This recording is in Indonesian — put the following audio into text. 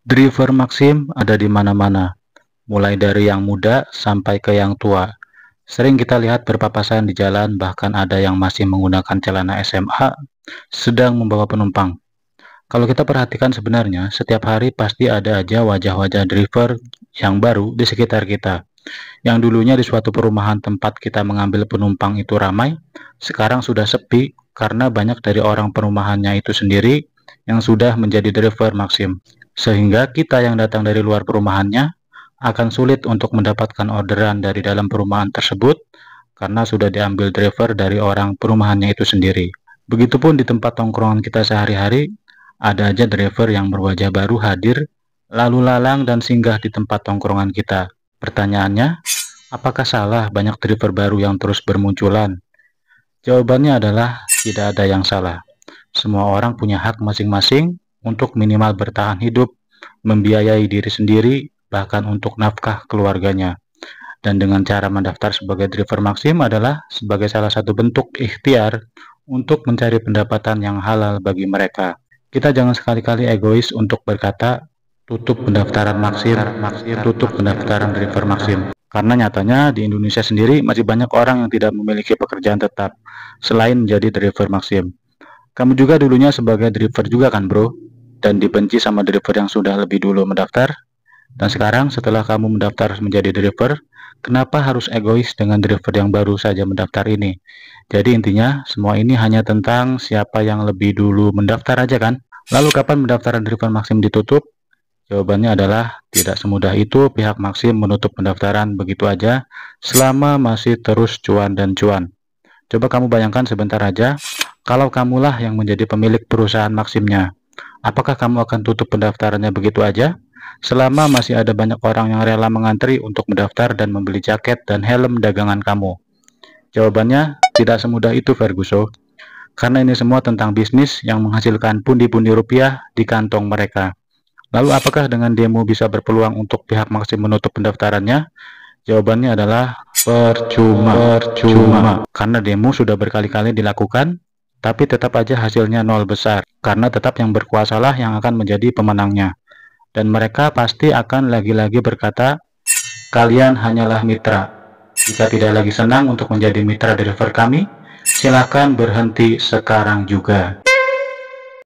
Driver Maxim ada di mana-mana, mulai dari yang muda sampai ke yang tua. Sering kita lihat berpapasan di jalan, bahkan ada yang masih menggunakan celana SMA sedang membawa penumpang. Kalau kita perhatikan sebenarnya, setiap hari pasti ada aja wajah-wajah driver yang baru di sekitar kita. Yang dulunya di suatu perumahan tempat kita mengambil penumpang itu ramai, sekarang sudah sepi karena banyak dari orang perumahannya itu sendiri yang sudah menjadi driver Maxim. Sehingga kita yang datang dari luar perumahannya akan sulit untuk mendapatkan orderan dari dalam perumahan tersebut karena sudah diambil driver dari orang perumahannya itu sendiri. Begitupun di tempat tongkrongan kita sehari-hari, ada aja driver yang berwajah baru hadir, lalu lalang dan singgah di tempat tongkrongan kita. Pertanyaannya, apakah salah banyak driver baru yang terus bermunculan? Jawabannya adalah tidak ada yang salah. Semua orang punya hak masing-masing untuk minimal bertahan hidup, membiayai diri sendiri, bahkan untuk nafkah keluarganya. Dan dengan cara mendaftar sebagai driver Maxim adalah sebagai salah satu bentuk ikhtiar untuk mencari pendapatan yang halal bagi mereka. Kita jangan sekali-kali egois untuk berkata, tutup pendaftaran Maxim, tutup pendaftaran driver Maxim. Karena nyatanya di Indonesia sendiri masih banyak orang yang tidak memiliki pekerjaan tetap selain menjadi driver Maxim. Kamu juga dulunya sebagai driver juga kan bro? Dan dibenci sama driver yang sudah lebih dulu mendaftar? Dan sekarang setelah kamu mendaftar menjadi driver, kenapa harus egois dengan driver yang baru saja mendaftar ini? Jadi intinya semua ini hanya tentang siapa yang lebih dulu mendaftar aja kan? Lalu kapan pendaftaran driver Maxim ditutup? Jawabannya adalah tidak semudah itu pihak Maxim menutup pendaftaran begitu aja selama masih terus cuan dan cuan. Coba kamu bayangkan sebentar aja, kalau kamulah yang menjadi pemilik perusahaan Maximnya, apakah kamu akan tutup pendaftarannya begitu aja? Selama masih ada banyak orang yang rela mengantri untuk mendaftar dan membeli jaket dan helm dagangan kamu. Jawabannya tidak semudah itu Ferguson, karena ini semua tentang bisnis yang menghasilkan pundi-pundi rupiah di kantong mereka. Lalu apakah dengan demo bisa berpeluang untuk pihak Maxim menutup pendaftarannya? Jawabannya adalah percuma. Karena demo sudah berkali-kali dilakukan, tapi tetap aja hasilnya nol besar. Karena tetap yang berkuasalah yang akan menjadi pemenangnya. Dan mereka pasti akan lagi-lagi berkata, kalian hanyalah mitra. Jika tidak lagi senang untuk menjadi mitra driver kami, silakan berhenti sekarang juga.